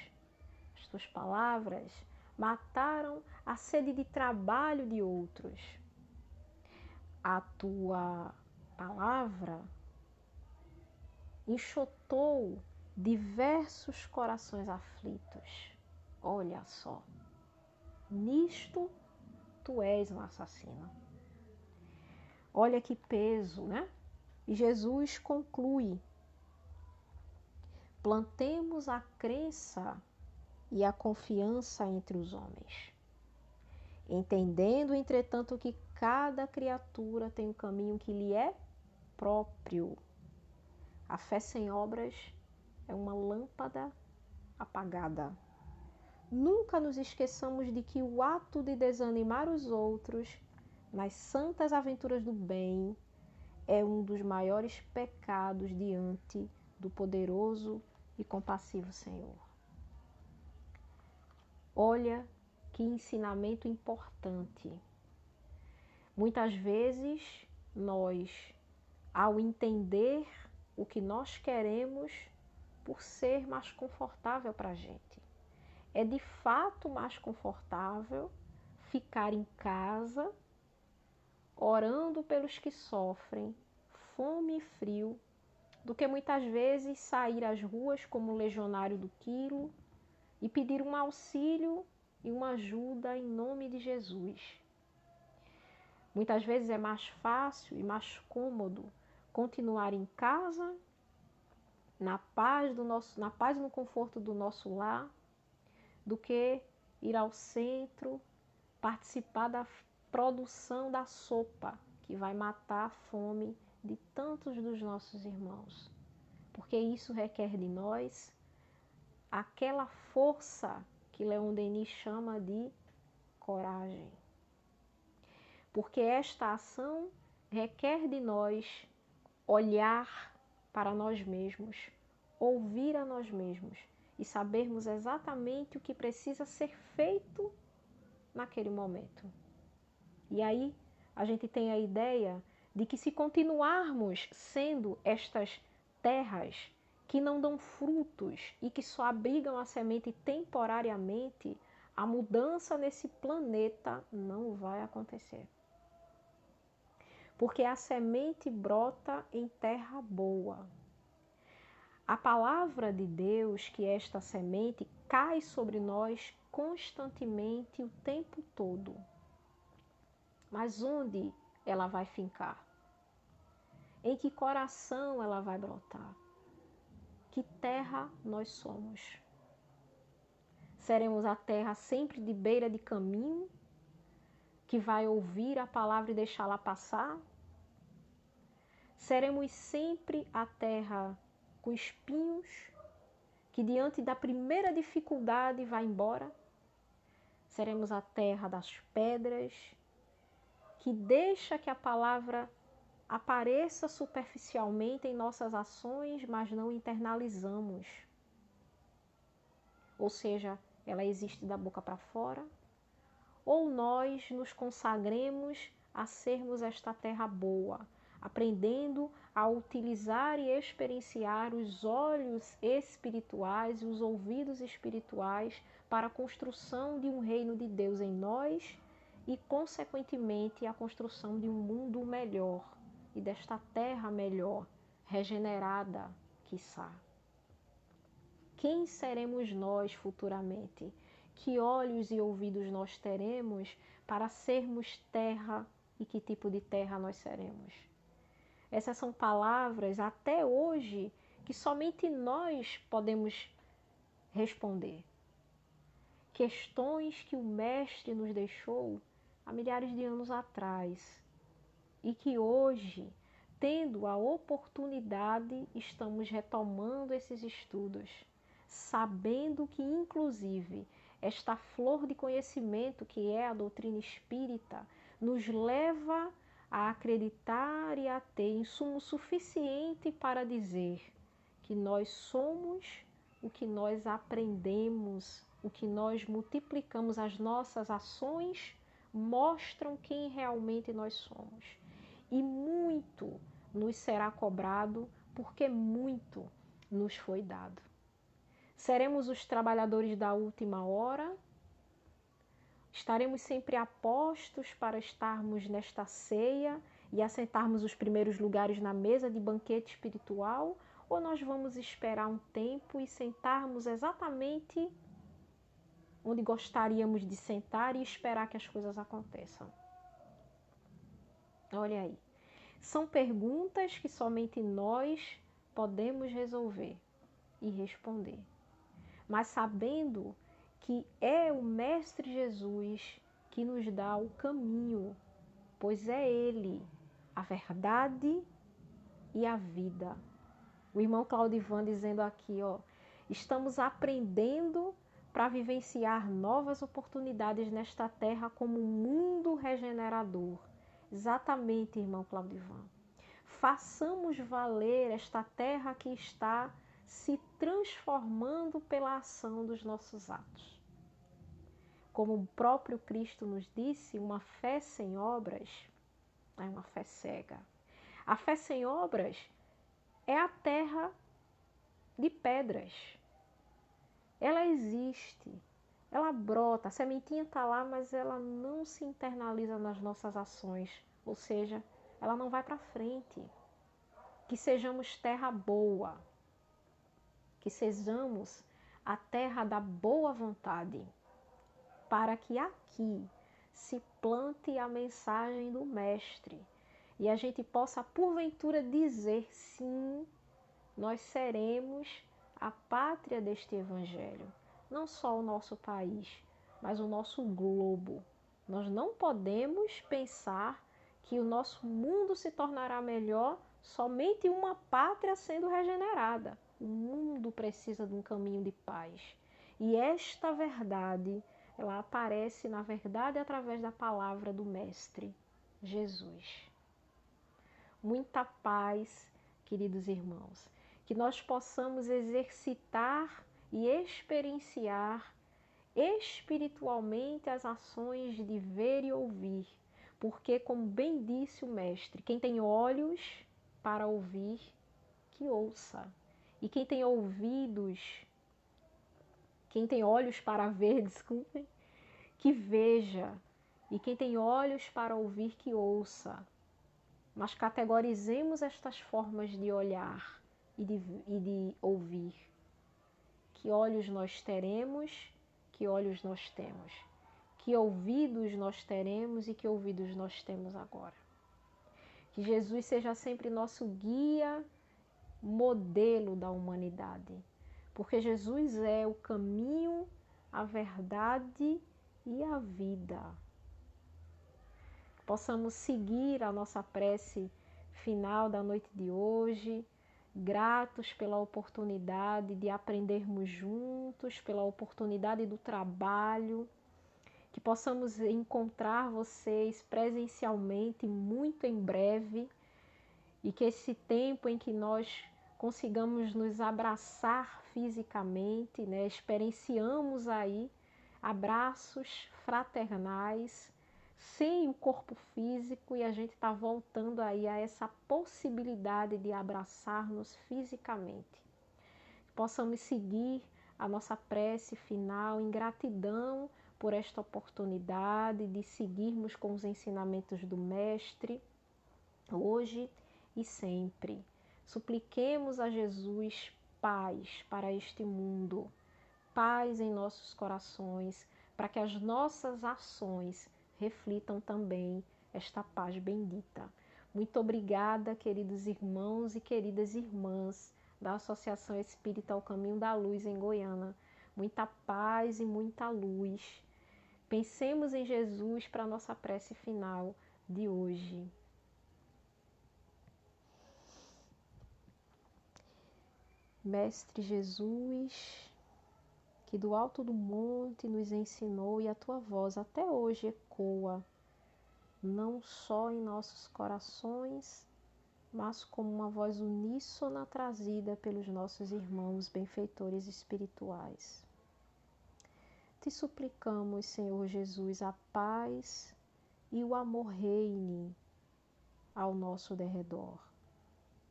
As tuas palavras mataram a sede de trabalho de outros. A tua palavra enxotou diversos corações aflitos. Olha só, nisto tu és um assassino. Olha que peso, né? E Jesus conclui: plantemos a crença e a confiança entre os homens, entendendo, entretanto, que cada criatura tem um caminho que lhe é próprio. A fé sem obras é uma lâmpada apagada. Nunca nos esqueçamos de que o ato de desanimar os outros nas santas aventuras do bem é um dos maiores pecados diante do poderoso e compassivo Senhor. Olha que ensinamento importante. Muitas vezes nós, ao entender o que nós queremos, por ser mais confortável para a gente, é de fato mais confortável ficar em casa, orando pelos que sofrem fome e frio, do que muitas vezes sair às ruas como legionário do quilo e pedir um auxílio e uma ajuda em nome de Jesus. Muitas vezes é mais fácil e mais cômodo continuar em casa, na paz e no conforto do nosso lar, do que ir ao centro, participar da produção da sopa que vai matar a fome de tantos dos nossos irmãos. Porque isso requer de nós aquela força que Leon Denis chama de coragem. Porque esta ação requer de nós olhar para nós mesmos, ouvir a nós mesmos e sabermos exatamente o que precisa ser feito naquele momento. E aí a gente tem a ideia de que se continuarmos sendo estas terras que não dão frutos e que só abrigam a semente temporariamente, a mudança nesse planeta não vai acontecer. Porque a semente brota em terra boa. A palavra de Deus, que é esta semente, cai sobre nós constantemente o tempo todo. Mas onde ela vai fincar? Em que coração ela vai brotar? Que terra nós somos? Seremos a terra sempre de beira de caminho, que vai ouvir a palavra e deixá-la passar? Seremos sempre a terra com espinhos, que diante da primeira dificuldade vai embora? Seremos a terra das pedras, que deixa que a palavra apareça superficialmente em nossas ações, mas não internalizamos? Ou seja, ela existe da boca para fora? Ou nós nos consagremos a sermos esta terra boa, aprendendo a utilizar e experienciar os olhos espirituais e os ouvidos espirituais para a construção de um reino de Deus em nós e, consequentemente, a construção de um mundo melhor e desta terra melhor, regenerada, quiçá. Quem seremos nós futuramente? Que olhos e ouvidos nós teremos para sermos terra e que tipo de terra nós seremos? Essas são palavras, até hoje, que somente nós podemos responder. Questões que o Mestre nos deixou há milhares de anos atrás e que hoje, tendo a oportunidade, estamos retomando esses estudos, sabendo que, inclusive, esta flor de conhecimento que é a doutrina espírita nos leva a acreditar e a ter insumo suficiente para dizer que nós somos o que nós aprendemos, o que nós multiplicamos, as nossas ações mostram quem realmente nós somos. E muito nos será cobrado, porque muito nos foi dado. Seremos os trabalhadores da última hora? Estaremos sempre a postos para estarmos nesta ceia e assentarmos os primeiros lugares na mesa de banquete espiritual? Ou nós vamos esperar um tempo e sentarmos exatamente onde gostaríamos de sentar e esperar que as coisas aconteçam? Olha aí. São perguntas que somente nós podemos resolver e responder. Mas sabendo que é o Mestre Jesus que nos dá o caminho, pois é Ele a verdade e a vida. O irmão Claudivan dizendo aqui, ó, estamos aprendendo para vivenciar novas oportunidades nesta terra como um mundo regenerador. Exatamente, irmão Claudivan. Façamos valer esta terra que está se transformando pela ação dos nossos atos. Como o próprio Cristo nos disse, uma fé sem obras é uma fé cega. A fé sem obras é a terra de pedras. Ela existe, ela brota, a sementinha está lá, mas ela não se internaliza nas nossas ações, ou seja, ela não vai para frente. Que sejamos terra boa, que sejamos a terra da boa vontade, para que aqui se plante a mensagem do Mestre e a gente possa, porventura, dizer sim, nós seremos a pátria deste Evangelho. Não só o nosso país, mas o nosso globo. Nós não podemos pensar que o nosso mundo se tornará melhor somente uma pátria sendo regenerada. O mundo precisa de um caminho de paz. E esta verdade, ela aparece, na verdade, através da palavra do Mestre, Jesus. Muita paz, queridos irmãos. Que nós possamos exercitar e experienciar espiritualmente as ações de ver e ouvir. Porque, como bem disse o Mestre, quem tem olhos para ouvir, que ouça. E quem tem ouvidos, quem tem olhos para ver, desculpem, que veja. E quem tem olhos para ouvir, que ouça. Mas categorizemos estas formas de olhar e de ouvir. Que olhos nós teremos, que olhos nós temos. Que ouvidos nós teremos e que ouvidos nós temos agora. Que Jesus seja sempre nosso guia, modelo da humanidade. Porque Jesus é o caminho, a verdade e a vida. Possamos seguir a nossa prece final da noite de hoje, gratos pela oportunidade de aprendermos juntos, pela oportunidade do trabalho, que possamos encontrar vocês presencialmente muito em breve e que esse tempo em que nós consigamos nos abraçar fisicamente, né, experienciamos aí abraços fraternais, sem o corpo físico, e a gente está voltando aí a essa possibilidade de abraçar-nos fisicamente. Possamos seguir a nossa prece final em gratidão por esta oportunidade de seguirmos com os ensinamentos do Mestre, hoje e sempre. Supliquemos a Jesus paz para este mundo, paz em nossos corações, para que as nossas ações reflitam também esta paz bendita. Muito obrigada, queridos irmãos e queridas irmãs da Associação Espírita ao Caminho da Luz em Goiânia. Muita paz e muita luz. Pensemos em Jesus para a nossa prece final de hoje. Mestre Jesus, que do alto do monte nos ensinou e a tua voz até hoje ecoa, não só em nossos corações, mas como uma voz uníssona trazida pelos nossos irmãos benfeitores espirituais. Te suplicamos, Senhor Jesus, a paz e o amor reine ao nosso derredor.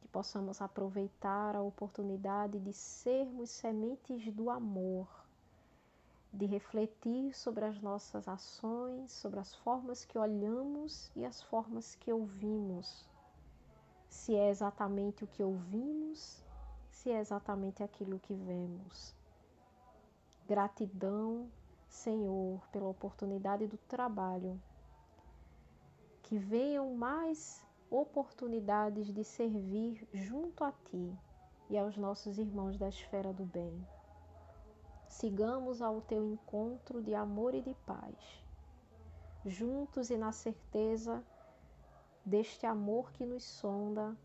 Que possamos aproveitar a oportunidade de sermos sementes do amor, de refletir sobre as nossas ações, sobre as formas que olhamos e as formas que ouvimos. Se é exatamente o que ouvimos, se é exatamente aquilo que vemos. Gratidão, Senhor, pela oportunidade do trabalho. Que venham mais oportunidades de servir junto a Ti e aos nossos irmãos da esfera do bem. Sigamos ao Teu encontro de amor e de paz, juntos e na certeza deste amor que nos sonda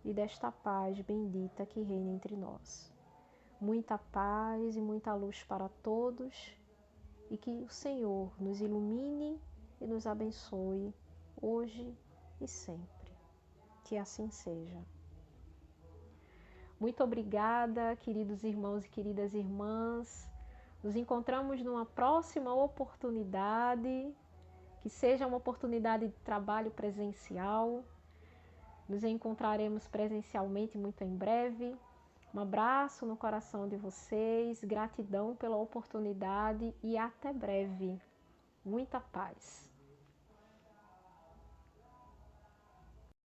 e desta paz bendita que reina entre nós. Muita paz e muita luz para todos e que o Senhor nos ilumine e nos abençoe hoje e sempre. Que assim seja. Muito obrigada, queridos irmãos e queridas irmãs. Nos encontramos numa próxima oportunidade, que seja uma oportunidade de trabalho presencial. Nos encontraremos presencialmente muito em breve. Um abraço no coração de vocês, gratidão pela oportunidade e até breve. Muita paz.